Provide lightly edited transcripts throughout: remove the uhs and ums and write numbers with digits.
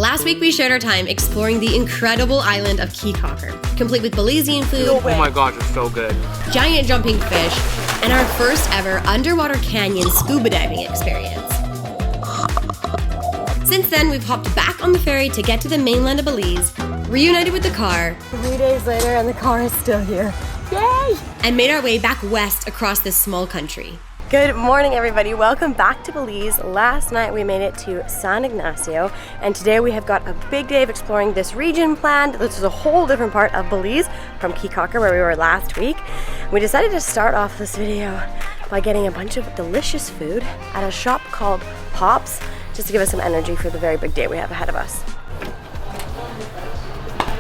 Last week we shared our time exploring the incredible island of Keycocker, complete with Belizean food, oh my gosh, it's so good, giant jumping fish, and our first ever underwater canyon scuba diving experience. Since then, we've hopped back on the ferry to get to the mainland of Belize, reunited with the car, 3 days later and the car is still here. Yay! and made our way back west across this small country. Good morning, everybody. Welcome back to Belize. Last night we made it to San Ignacio, and today we have got a big day of exploring this region planned. This is a whole different part of Belize from Keycocker, where we were last week. We decided to start off this video by getting a bunch of delicious food at a shop called Pops, just to give us some energy for the very big day we have ahead of us.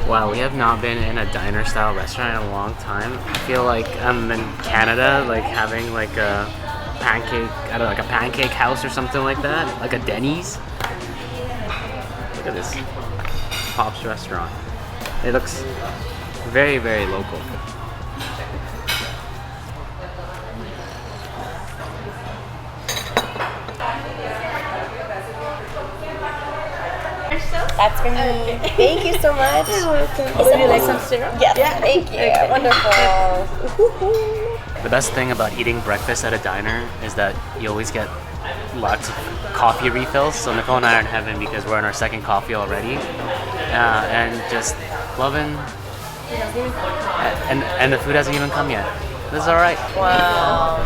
Wow, we have not been in a diner style restaurant in a long time. I feel like I'm in Canada, like having like a pancake, I don't know, like a pancake house or something like that, like a Denny's. Look at this Pops restaurant. It looks very, very local. That's for me. Thank you so much. You're welcome. Would you like some syrup? Yes, Yeah. thank you. Okay. Wonderful. The best thing about eating breakfast at a diner is that you always get lots of coffee refills. So Nicole and I are in heaven because we're on our second coffee already, and just loving. And the food hasn't even come yet. This is all right. Wow.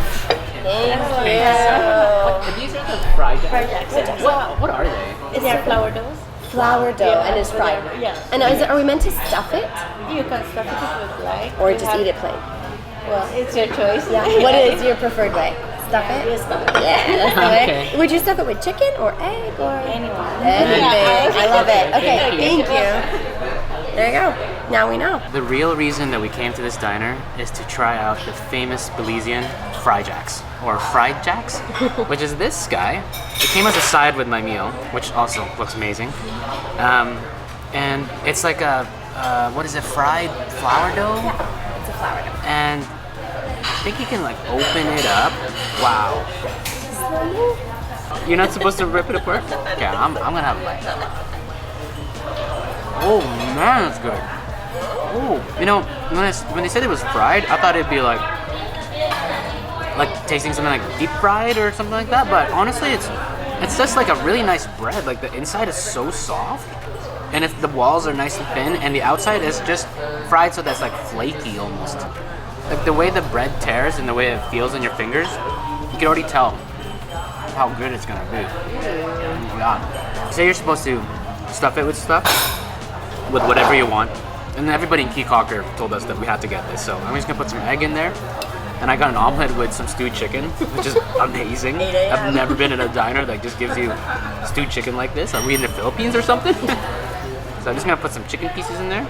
Thank you. These are the fried jacks. What are they? It's flour doughs. Flour dough and it's fried. Yeah. And are we meant to stuff it You can stuff it if you like. or You just have- eat it plain? Well, it's your choice. Yeah. What is your preferred way? Stuff it? You stuff it. Yeah, that's the way. Okay. Would you stuff it with chicken or egg or Anyone. anything? Yeah. I love it. Okay, Thank thank you. you. There you go. Now we know. The real reason that we came to this diner is to try out the famous Belizean fried jacks, or fried jacks, which is this guy. It came as a side with my meal, which also looks amazing. And it's like a, what is it, fried flour dough? Yeah, it's a flour dough. And I think you can like open it up. Wow. You're not supposed to rip it apart? Okay, I'm gonna have a bite. Oh man, it's good. Oh, you know, when they said it was fried, I thought it'd be like tasting something like deep fried or something like that. But honestly, it's just like a really nice bread. Like the inside is so soft, and if the walls are nice and thin, and the outside is just fried so that's like flaky almost. Like the way the bread tears and the way it feels in your fingers, you can already tell how good it's gonna be. Yeah. Say you're supposed to stuff it with stuff, with whatever you want. And everybody in Keycocker told us that we had to get this, so I'm just gonna put some egg in there. And I got an omelet with some stewed chicken, which is amazing. I've never been in a diner that just gives you stewed chicken like this. Are we in the Philippines or something? So I'm just gonna put some chicken pieces in there.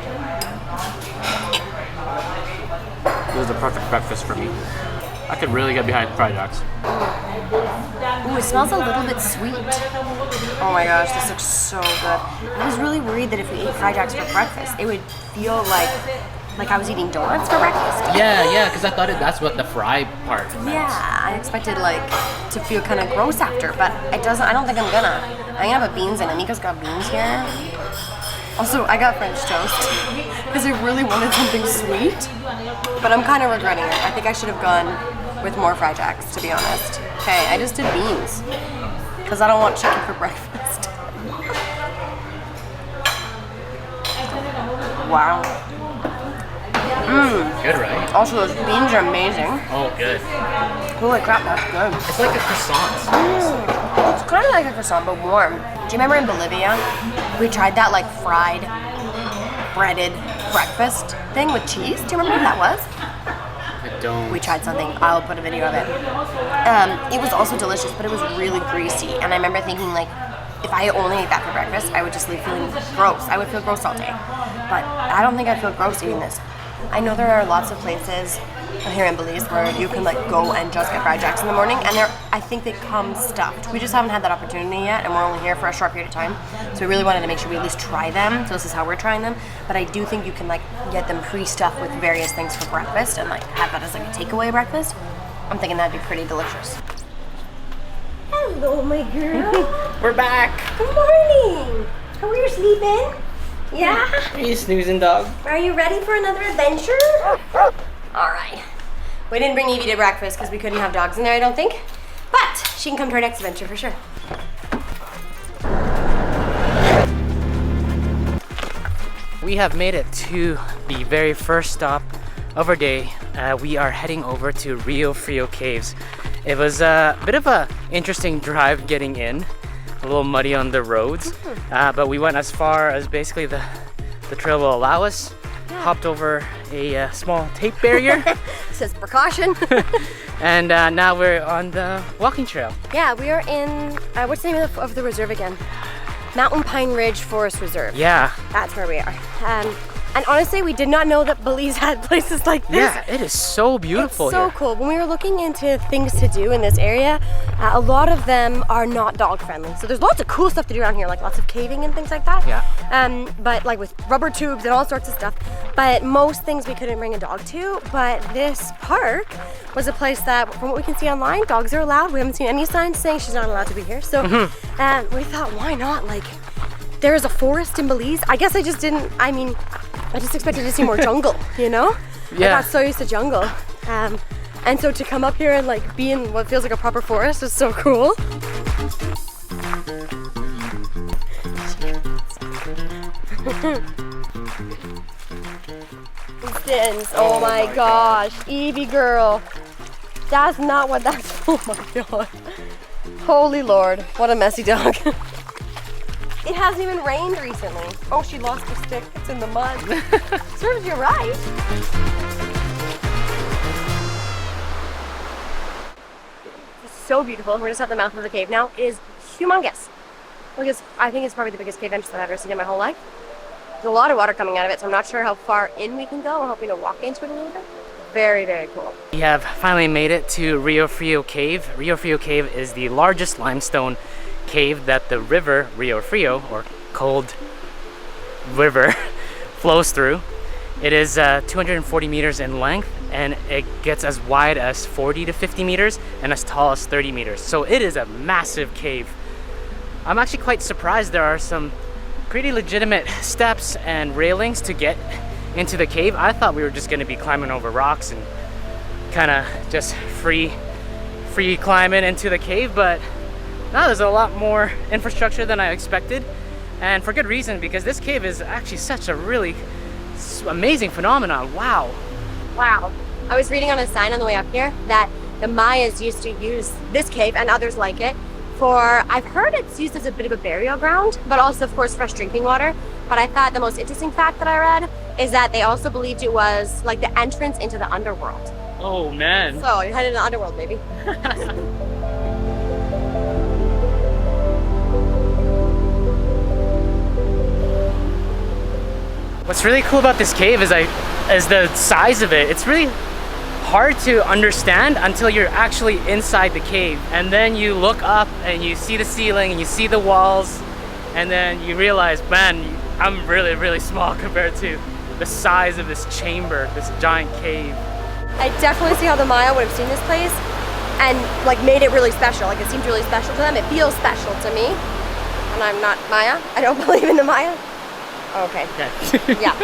It was the perfect breakfast for me. I could really get behind fried jacks. Ooh, it smells a little bit sweet. Oh my gosh, this looks so good. I was really worried that if we ate fried jacks for breakfast, it would feel like I was eating donuts for breakfast. Yeah, because I thought that's what the fry part meant. Yeah, I expected to feel kind of gross after, but it doesn't. I don't think I'm gonna. I'm gonna put beans in it. Nico's got beans here. Also, I got French toast because I really wanted something sweet, but I'm kind of regretting it. I think I should have gone with more fried jacks, to be honest. Okay, I just did beans because I don't want chicken for breakfast. Wow. Good, right? Also, those beans are amazing. Oh, good. Holy crap, that's good. It's like a croissant. It's kind of like a croissant, but warm. Do you remember in Bolivia, we tried that like fried, breaded breakfast thing with cheese? Do you remember what that was? I don't. We tried something. I'll put a video of it. It was also delicious, but it was really greasy. And I remember thinking like, if I only ate that for breakfast, I would just leave feeling gross. I would feel gross all day. But I don't think I'd feel gross eating this. I know there are lots of places here in Belize where you can like go and just get fried jacks in the morning, and I think they come stuffed. We just haven't had that opportunity yet, and we're only here for a short period of time, so we really wanted to make sure we at least try them. So this is how we're trying them. But I do think you can like get them pre-stuffed with various things for breakfast and like have that as like a takeaway breakfast. I'm thinking that'd be pretty delicious. Hello, my girl. We're back. Good morning. How are your sleep sleeping? Yeah? Are you snoozing, dog? Are you ready for another adventure? All right. We didn't bring Evie to breakfast because we couldn't have dogs in there, I don't think. But she can come to our next adventure for sure. We have made it to the very first stop of our day. We are heading over to Rio Frio Caves. It was a bit of a interesting drive getting in, a little muddy on the roads, but we went as far as basically the trail will allow us. Hopped over a small tape barrier. Says precaution. And now we're on the walking trail. Yeah, we are in, what's the name of the reserve again? Mountain Pine Ridge Forest Reserve. Yeah. That's where we are. And honestly, we did not know that Belize had places like this. Yeah, it is so beautiful It's so here. cool. When we were looking into things to do in this area, a lot of them are not dog friendly. So there's lots of cool stuff to do around here, like lots of caving and things like that. Yeah. But like with rubber tubes and all sorts of stuff. But most things we couldn't bring a dog to. But this park was a place that, from what we can see online, dogs are allowed. We haven't seen any signs saying she's not allowed to be here. So we thought, why not? Like, there is a forest in Belize. I guess I just expected to see more jungle, you know? Yeah. I got so used to jungle. And so to come up here and like be in what feels like a proper forest is so cool. Distance. Oh my gosh, Evie girl. That's not what that's, oh my god. Holy Lord, what a messy dog. It hasn't even rained recently. Oh, she lost her stick. It's in the mud. Serves you right. It's so beautiful. We're just at the mouth of the cave now. It is humongous. Because I think it's probably the biggest cave entrance I've ever seen in my whole life. There's a lot of water coming out of it, so I'm not sure how far in we can go. I'm hoping to walk into it a little bit. Very, very cool. We have finally made it to Rio Frio Cave. Rio Frio Cave is the largest limestone cave that the river Rio Frio, or cold river, flows through. It is 240 meters in length, and it gets as wide as 40 to 50 meters and as tall as 30 meters. So it is a massive cave. I'm actually quite surprised. There are some pretty legitimate steps and railings to get into the cave. I thought we were just going to be climbing over rocks and kind of just free climbing into the cave, but now there's a lot more infrastructure than I expected, and for good reason, because this cave is actually such a really amazing phenomenon. Wow. Wow. I was reading on a sign on the way up here that the Mayas used to use this cave and others like it for, I've heard it's used as a bit of a burial ground, but also of course fresh drinking water. But I thought the most interesting fact that I read is that they also believed it was like the entrance into the underworld. Oh man. So you're headed to the underworld, maybe. What's really cool about this cave is the size of it. It's really hard to understand until you're actually inside the cave, and then you look up and you see the ceiling and you see the walls, and then you realize, man, I'm really small compared to the size of this chamber, this giant cave. I definitely see how the Maya would have seen this place and like made it really special. Like it seemed really special to them. It feels special to me. And I'm not Maya. I don't believe in the Maya. Okay. Yeah.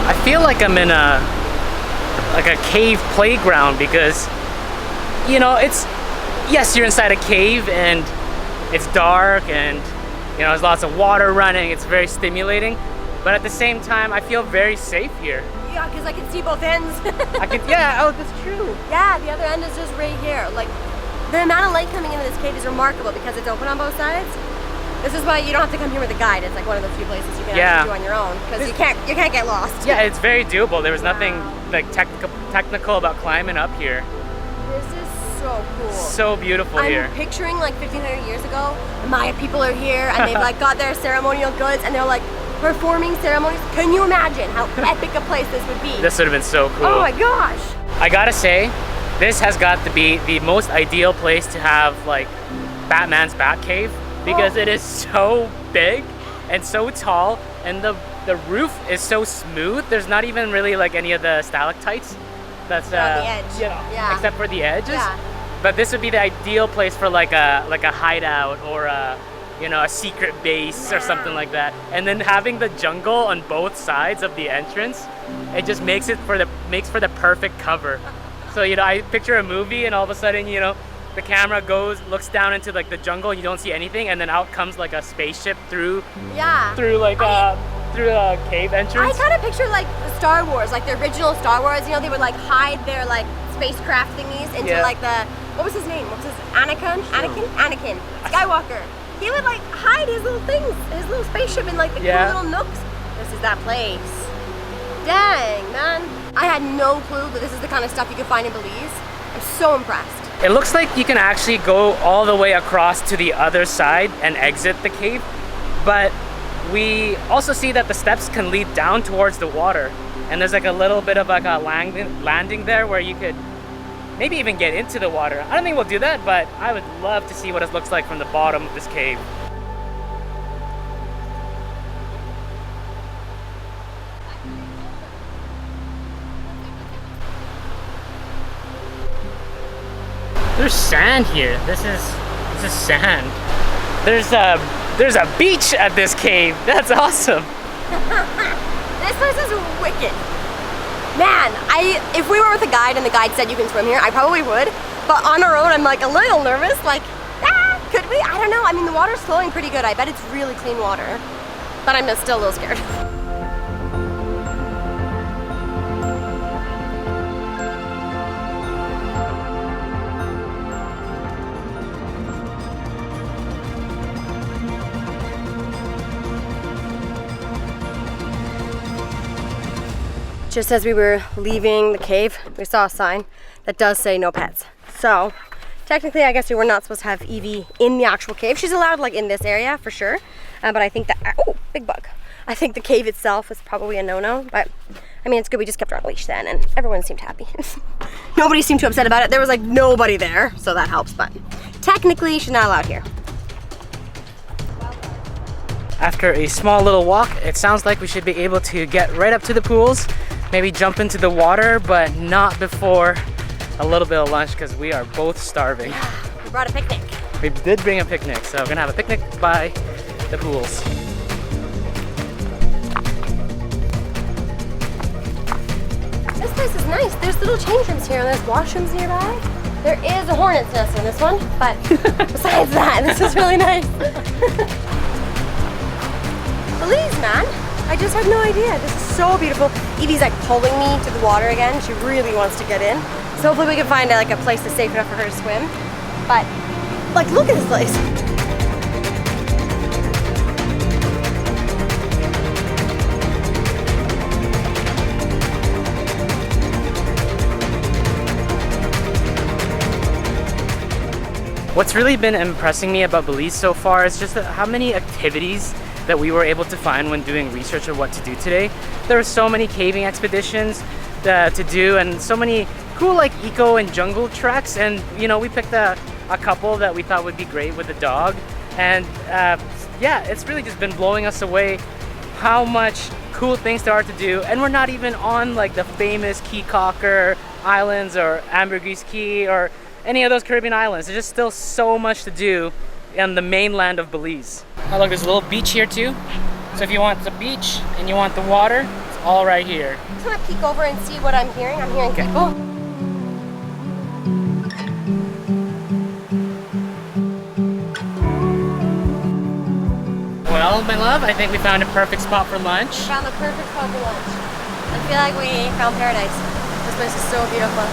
I feel like I'm in a cave playground, because you know, yes, you're inside a cave and it's dark and you know, there's lots of water running. It's very stimulating, but at the same time I feel very safe here. Yeah, because I can see both ends. Yeah, oh, that's true. Yeah, the other end is just right here. Like the amount of light coming into this cave is remarkable because it's open on both sides. This is why you don't have to come here with a guide. It's like one of the few places you can actually do on your own, because you can't get lost. Yeah, it's very doable. There was nothing like technical about climbing up here. This is so cool. So beautiful here. I'm picturing like 1,500 years ago, the Maya people are here and they've like got their ceremonial goods and they're like performing ceremonies. Can you imagine how epic a place this would be? This would have been so cool. Oh my gosh. I gotta say, this has got to be the most ideal place to have like Batman's Batcave, because it is so big and so tall, and the the roof is so smooth. There's not even really like any of the stalactites. That's on the edge. Yeah. except for the edges. Yeah. But this would be the ideal place for like a hideout or a secret base or something like that. And then having the jungle on both sides of the entrance, it just makes for the perfect cover. So I picture a movie and all of a sudden the camera looks down into like the jungle, you don't see anything, and then out comes like a spaceship through a cave entrance. I kind of picture like the Star Wars, like the original Star Wars. They would like hide their like spacecraft thingies into like the, what was his name? Anakin Skywalker. He would like hide his little things, his little spaceship in like the cool little nooks. This is that place. Dang, man. I had no clue that this is the kind of stuff you could find in Belize. I'm so impressed. It looks like you can actually go all the way across to the other side and exit the cave, but we also see that the steps can lead down towards the water, and there's like a little bit of like a landing there where you could maybe even get into the water. I don't think we'll do that, but I would love to see what it looks like from the bottom of this cave. There's sand here. This is sand. There's a beach at this cave. That's awesome. This place is wicked. Man, if we were with a guide and the guide said you can swim here, I probably would. But on our own, I'm like a little nervous. Like, could we? I don't know. I mean, the water's flowing pretty good. I bet it's really clean water. But I'm still a little scared. Just as we were leaving the cave, we saw a sign that does say no pets. So technically, I guess we were not supposed to have Evie in the actual cave. She's allowed like in this area for sure. But I think that, oh, big bug. I think the cave itself is probably a no-no, but I mean, it's good we just kept her on leash then and everyone seemed happy. Nobody seemed too upset about it. There was like nobody there, so that helps, but technically she's not allowed here. After a small little walk, it sounds like we should be able to get right up to the pools, maybe jump into the water, but not before a little bit of lunch because we are both starving. We brought a picnic. We did bring a picnic, so we're gonna have a picnic by the pools. This place is nice. There's little change rooms here and there's washrooms nearby. There is a hornet's nest in this one, but besides that, this is really nice. Belize, man. I just had no idea. This is so beautiful. Evie's like pulling me to the water again. She really wants to get in. So hopefully we can find like a place that's safe enough for her to swim. But like, look at this place. What's really been impressing me about Belize so far is just how many activities that we were able to find when doing research of what to do today. There were so many caving expeditions to do and so many cool like eco and jungle treks, and we picked a couple that we thought would be great with the dog, and yeah, it's really just been blowing us away how much cool things there are to do, and we're not even on like the famous Key Cocker Islands or Ambergris Key or any of those Caribbean islands. There's just still so much to do on the mainland of Belize. Oh look, there's a little beach here too. So if you want the beach and you want the water, it's all right here. I'm just gonna peek over and see what I'm hearing. I'm hearing people. Well, my love, I think we found a perfect spot for lunch. We found the perfect spot for lunch. I feel like we found paradise. This place is so beautiful.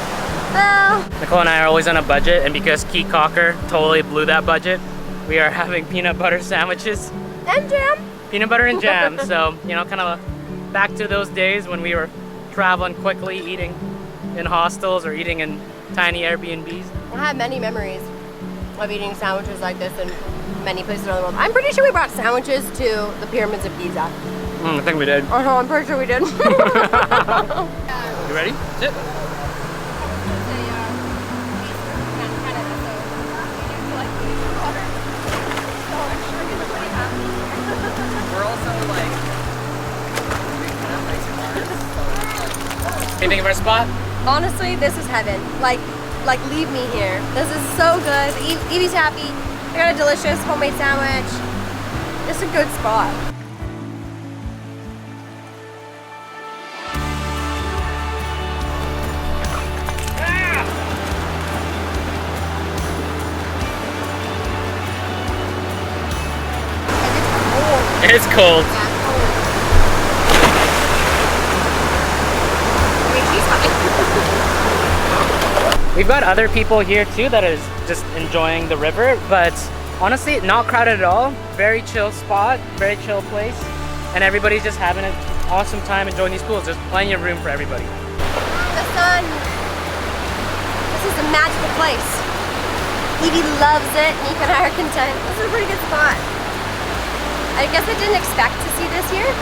Well, Nicole and I are always on a budget, and because Key Cocker totally blew that budget, we are having peanut butter sandwiches. And jam. Peanut butter and jam. So, kind of back to those days when we were traveling quickly, eating in hostels or eating in tiny Airbnbs. I have many memories of eating sandwiches like this in many places around the world. I'm pretty sure we brought sandwiches to the pyramids of Giza. I think we did. Oh, I'm pretty sure we did. You ready? Sit. We're also like What do you think of our spot? Honestly, this is heaven. Like leave me here. This is so good. Evie's happy. I got a delicious homemade sandwich. It's a good spot. It's cold. We've got other people here too that is just enjoying the river, but honestly, not crowded at all. Very chill spot, very chill place, and everybody's just having an awesome time enjoying these pools. There's plenty of room for everybody. The sun. This is a magical place. Evie loves it. Nick and I are content. This is a pretty good spot. I guess I didn't expect to see this here.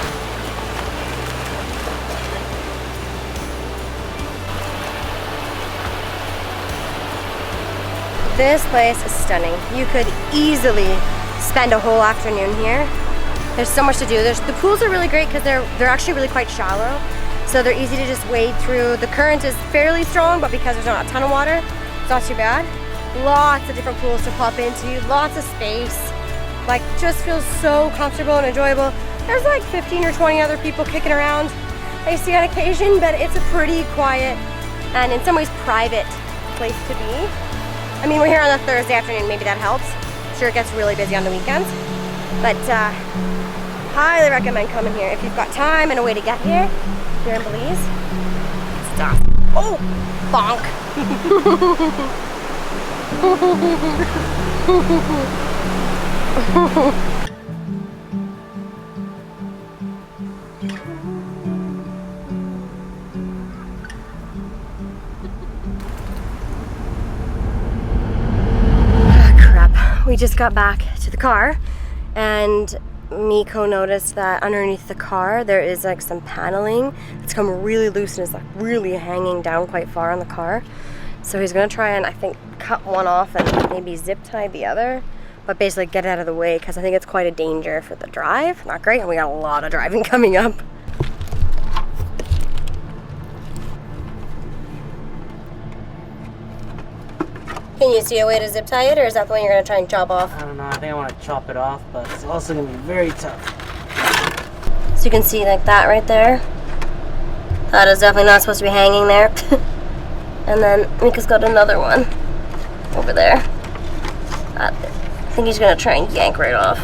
This place is stunning. You could easily spend a whole afternoon here. There's so much to do. The pools are really great because they're actually really quite shallow. So they're easy to just wade through. The current is fairly strong, but because there's not a ton of water, it's not too bad. Lots of different pools to pop into, lots of space. Like, just feels so comfortable and enjoyable. There's like 15 or 20 other people kicking around I see on occasion, but it's a pretty quiet and in some ways private place to be. I mean, we're here on a Thursday afternoon, maybe that helps. Sure, it gets really busy on the weekends, but highly recommend coming here if you've got time and a way to get here. Here in Belize, it's awesome. Oh, bonk. Crap. We just got back to the car and Miko noticed that underneath the car there is like some paneling. It's come really loose and is like really hanging down quite far on the car. So he's gonna try and I think cut one off and maybe zip tie the other, but basically get out of the way because I think it's quite a danger for the drive. Not great, and we got a lot of driving coming up. Can you see a way to zip tie it, or is that the one you're gonna try and chop off? I don't know, I think I want to chop it off, but it's also gonna be very tough. So you can see like that right there. That is definitely not supposed to be hanging there. And then Mika's got another one over there. I think he's gonna try and yank right off.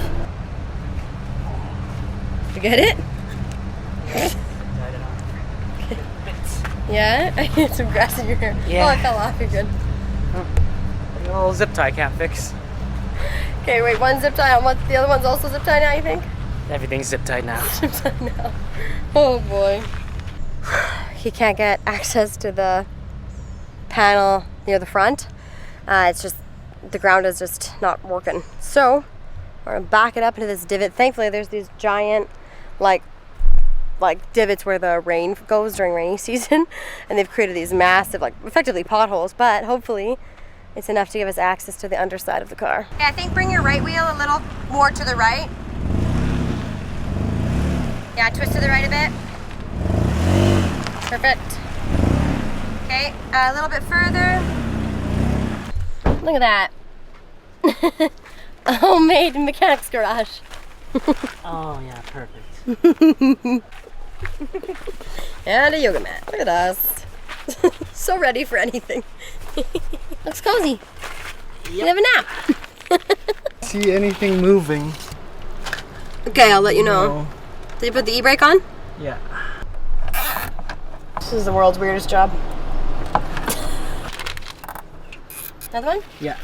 You get it? Yeah? I hear some grass in your hair. Yeah. Oh, I fell off. You're good. A little zip tie can't fix. Okay, wait, one zip tie on what? The other one's also zip tie now, you think? Everything's zip tied now. Zip tie now. Oh boy. He can't get access to the panel near the front. It's just, the ground is just not working. So, we're gonna back it up into this divot. Thankfully, there's these giant, like divots where the rain goes during rainy season. And they've created these massive, like, effectively potholes, but hopefully, it's enough to give us access to the underside of the car. Okay, I think bring your right wheel a little more to the right. Yeah, twist to the right a bit. Perfect. Okay, a little bit further. Look at that. A homemade mechanic's garage. Oh yeah, perfect. And a yoga mat. Look at us. So ready for anything. Looks cozy. Yep. You have a nap. See anything moving? Okay, I'll let you know. No. Did you put the e-brake on? Yeah. This is the world's weirdest job. Another one? Yeah.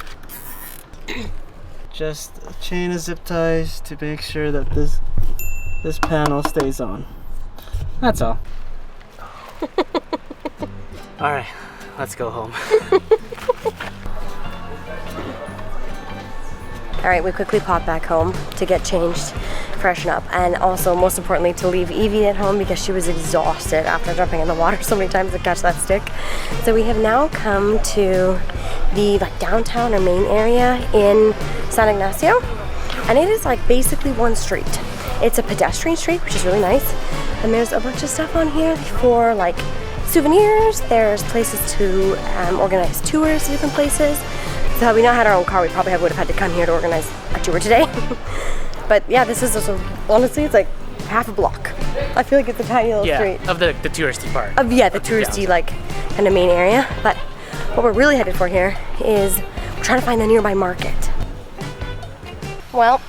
Just a chain of zip ties to make sure that this panel stays on. That's all. All right, let's go home. All right, we quickly pop back home to get changed, freshen up, and also, most importantly, to leave Evie at home because she was exhausted after jumping in the water so many times to catch that stick. So we have now come to the downtown or main area in San Ignacio, and it is basically one street. It's a pedestrian street, which is really nice, and there's a bunch of stuff on here for souvenirs. There's places to organize tours to different places. So had we not had our own car, we probably would have had to come here to organize a tour today. But yeah, this is also, honestly, it's like half a block. I feel like it's a tiny little street. Of the touristy part. Of the touristy like kind of main area. But what we're really headed for here is we're trying to find a nearby market. Well,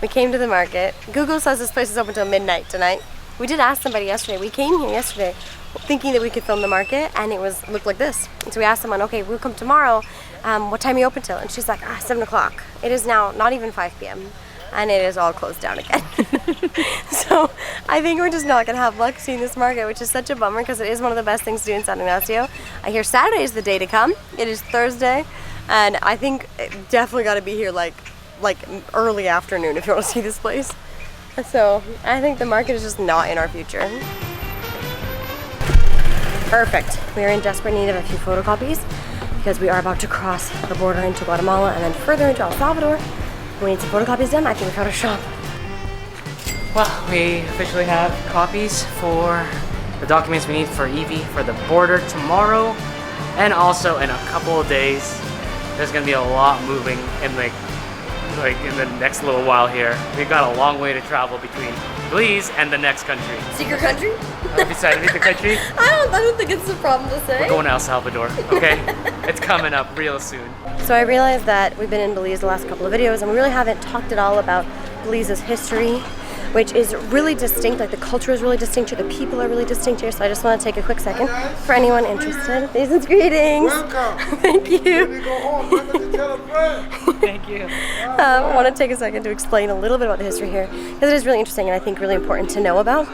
we came to the market. Google says this place is open till midnight tonight. We did ask somebody yesterday. We came here yesterday thinking that we could film the market, and it looked like this. And so we asked someone, okay, we'll come tomorrow. What time are you open till? And she's like, 7 o'clock. It is now not even 5 p.m. and it is all closed down again. So I think we're just not gonna have luck seeing this market, which is such a bummer because it is one of the best things to do in San Ignacio. I hear Saturday is the day to come. It is Thursday, and I think it definitely got to be here like early afternoon if you want to see this place. So I think the market is just not in our future. Perfect. We are in desperate need of a few photocopies because we are about to cross the border into Guatemala and then further into El Salvador. We need some photocopies done. I think we found a shop. Well, we officially have copies for the documents we need for Evie for the border tomorrow, and also in a couple of days. There's gonna be a lot moving in like in the next little while here. We've got a long way to travel between Belize and the next country. Secret country? Besides the country? I don't think it's a problem to say. We're going to El Salvador, okay? It's coming up real soon. So I realized that we've been in Belize the last couple of videos and we really haven't talked at all about Belize's history, which is really distinct. Like the culture is really distinct here, the people are really distinct here. So I just want to take a quick second for anyone interested. Season's greetings. Welcome. Thank you. When you go home, remember to tell a friend. Thank you. I want to take a second to explain a little bit about the history here because it is really interesting and I think really important to know about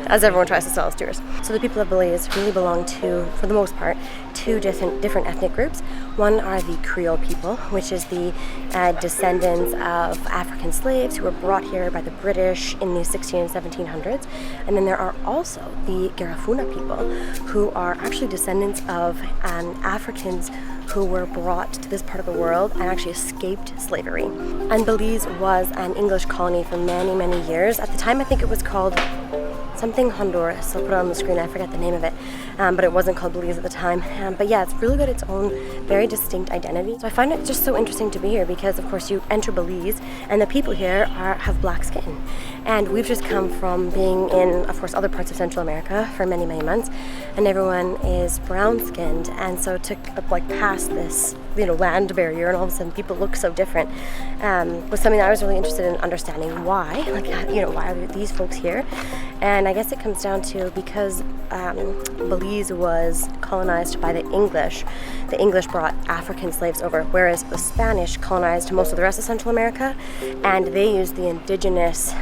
as everyone tries to sell us tours. So the people of Belize really belong to, for the most part, two different ethnic groups. One are the Creole people, which is the descendants of African slaves who were brought here by the British in the 16 and 1700s. And then there are also the Garifuna people, who are actually descendants of Africans who were brought to this part of the world and actually escaped slavery. And Belize was an English colony for many, many years. At the time, I think it was called something Honduras. I'll put it on the screen, I forget the name of it, but it wasn't called Belize at the time. But yeah, it's really got its own very distinct identity. So I find it just so interesting to be here because of course you enter Belize and the people here have black skin. And we've just come from being in, of course, other parts of Central America for many, many months, and everyone is brown skinned. And so to like pass this, land barrier and all of a sudden people look so different was something that I was really interested in understanding why, why are these folks here? And I guess it comes down to because Belize was colonized by the English. The English brought African slaves over, whereas the Spanish colonized most of the rest of Central America, and they used the indigenous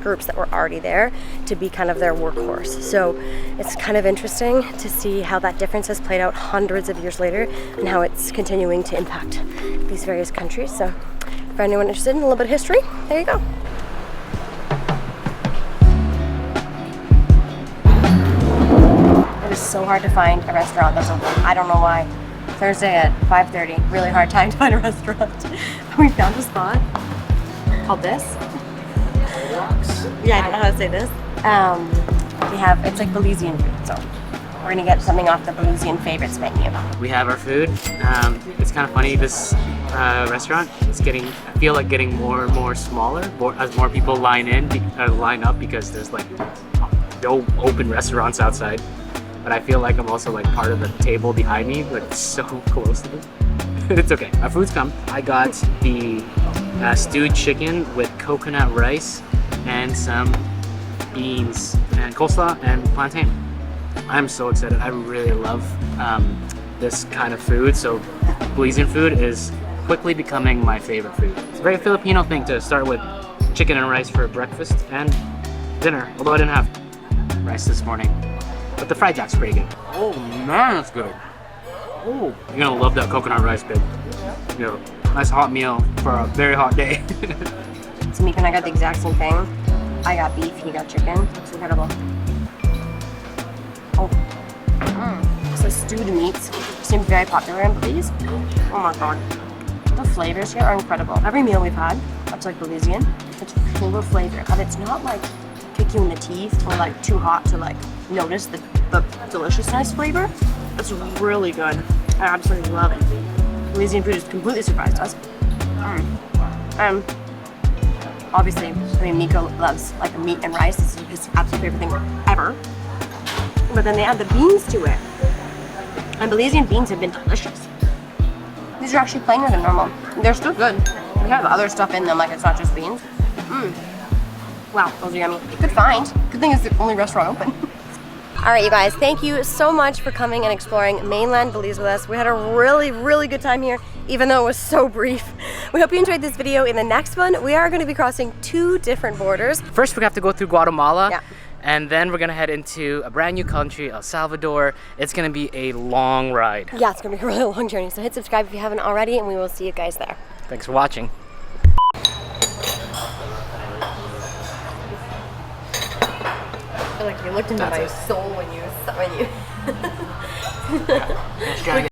groups that were already there to be kind of their workhorse. So it's kind of interesting to see how that difference has played out hundreds of years later and how it's continuing to impact these various countries. So for anyone interested in a little bit of history, there you go. It is so hard to find a restaurant that's open. I don't know why. Thursday at 5:30, really hard time to find a restaurant. We found a spot called this. Yeah, I don't know how to say this. It's like Belizean food, so we're gonna get something off the Belizean favorites menu. We have our food. It's kind of funny, this restaurant is I feel like getting more and more smaller as more people line up because there's like no open restaurants outside. But I feel like I'm also like part of the table behind me, like so close to it. It's okay, our food's come. I got the stewed chicken with coconut rice and some beans and coleslaw and plantain. I'm so excited. I really love this kind of food. So Belizean food is quickly becoming my favorite food. It's a very Filipino thing to start with chicken and rice for breakfast and dinner, although I didn't have rice this morning. But the fried jack's pretty good. Oh man, that's good. Oh, you're gonna love that coconut rice, babe. Nice hot meal for a very hot day. So Meek and I got the exact same thing. I got beef, he got chicken. It's incredible. Oh. So stewed meats seem very popular in Belize. Oh my god. The flavors here are incredible. Every meal we've had, that's like Belizean, it's full of flavor, but it's not like kick you in the teeth or like too hot to like notice the deliciousness flavor. It's really good. I absolutely love it. Belizean food has completely surprised us. Obviously, I mean, Miko loves like meat and rice. This is his absolute favorite thing ever. But then they add the beans to it. And Belizean beans have been delicious. These are actually plainer than normal. They're still good. We have other stuff in them, like it's not just beans. Wow, those are yummy. Good find. Good thing it's the only restaurant open. All right, you guys, thank you so much for coming and exploring mainland Belize with us. We had a really, really good time here, even though it was so brief. We hope you enjoyed this video. In the next one, we are going to be crossing 2 different borders. First, we have to go through Guatemala. Yeah. And then we're gonna head into a brand new country, El Salvador. It's gonna be a long ride. Yeah, it's going to be a really long journey. So hit subscribe if you haven't already, and we will see you guys there. Thanks for watching. I feel like you looked into my soul when you. Let's try again.